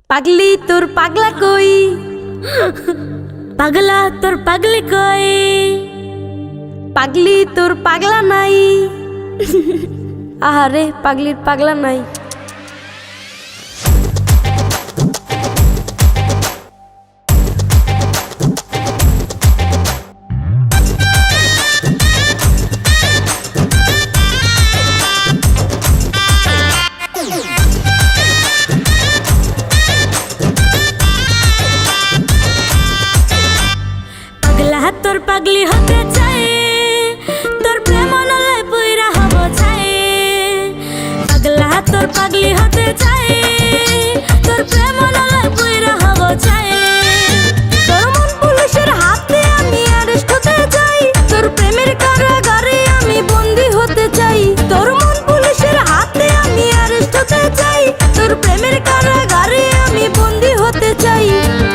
পাগলি তোর পাগলা কই, পাগলা তোর পাগলি কই, পাগলি তোর পাগলা নাই। আহারে পাগলির পাগলা নাই। তোর পাগলি হতে চাই, তোর প্রেম নলে পুইরা হব চাই। পাগলা তোর পাগলি হতে চাই, তোর প্রেম নলে পুইরা হব চাই। তোর মন পুলিশের হাতে আমি অ্যারেস্ট হতে চাই, তোর প্রেমের কারাগারে আমি বন্দী হতে চাই। তোর মন পুলিশের হাতে আমি অ্যারেস্ট হতে চাই, তোর প্রেমের কারাগারে আমি বন্দী হতে চাই।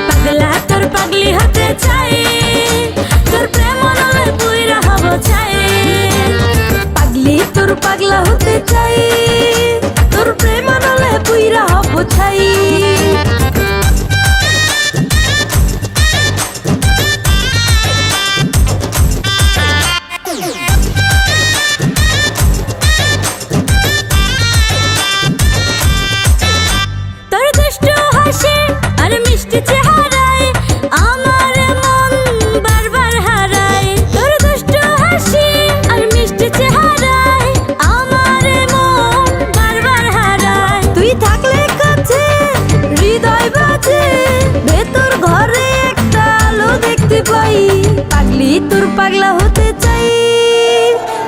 পাগলা তোর পাগলি হতে চাই, তোর প্রেম নলে পুইরা হব চাই। পাগলি তোর পাগলা হতে চাই, তোর প্রেম নলে পুইরা হব চাই। তোর দুষ্ট হাসি আর মিষ্টি চেহারায় আমার মন বারবার হারায়। তোর দুষ্ট হাসি আর মিষ্টি চেহারায় আমার মন বারবার হারায়। তুই থাকলে কাছে হৃদয় বাজে, ভেতর ঘরে একটা আলো দেখতে পাই। পাগলি তোর পাগলা হতে চাই,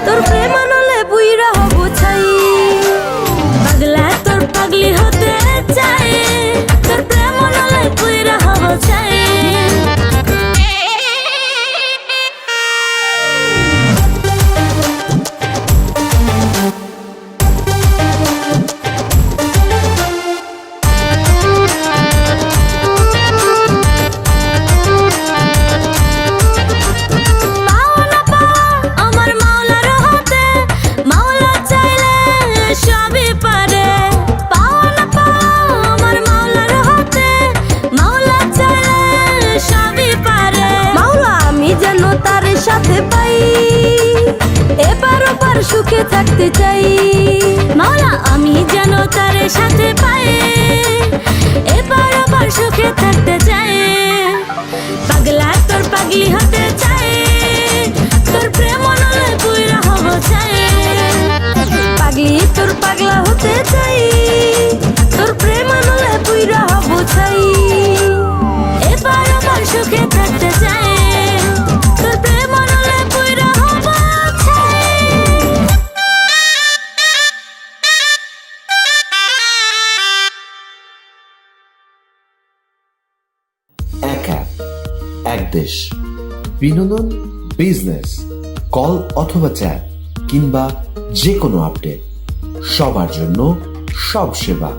তোর প্রেম নলে বুইরা হব চাই। পাগলা তোর পাগলি হতে চাই, তোর প্রেম নলে বুইরা হব চাই। আমার মাওলার হাতে, মাওলা চাইলে সবই পারে। পাওয়া না পাওয়া আমার মাওলার হাতে, মাওলা চাইলে সবই পারে। মাওলা আমি যেন তার সাথে পাই, এবার ওপার সুখে থাকতে চাই। মাওলা আমি যেন তার সাথে পাই, এবার ওপার সুখে থাকতে চাই। পাগলা তোর পাগলি হতে চাই, তোর প্রেম নলে পুইরা হব চাই। পাগলি তোর পাগলা হতে চাই, তোর প্রেম নলে পুইরা হব চাই। এবার আমার সুখে থাকতে চাই, তোর প্রেম নলে পুইরা হব চাই। এক অ্যাপ, এক দেশ। বিনোদন, বিজনেস, কল অথবা চ্যাট কিংবা যে কোনো আপডেট, সবার জন্য সব সেবা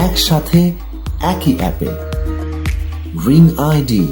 একসাথে একই অ্যাপে। Ring ID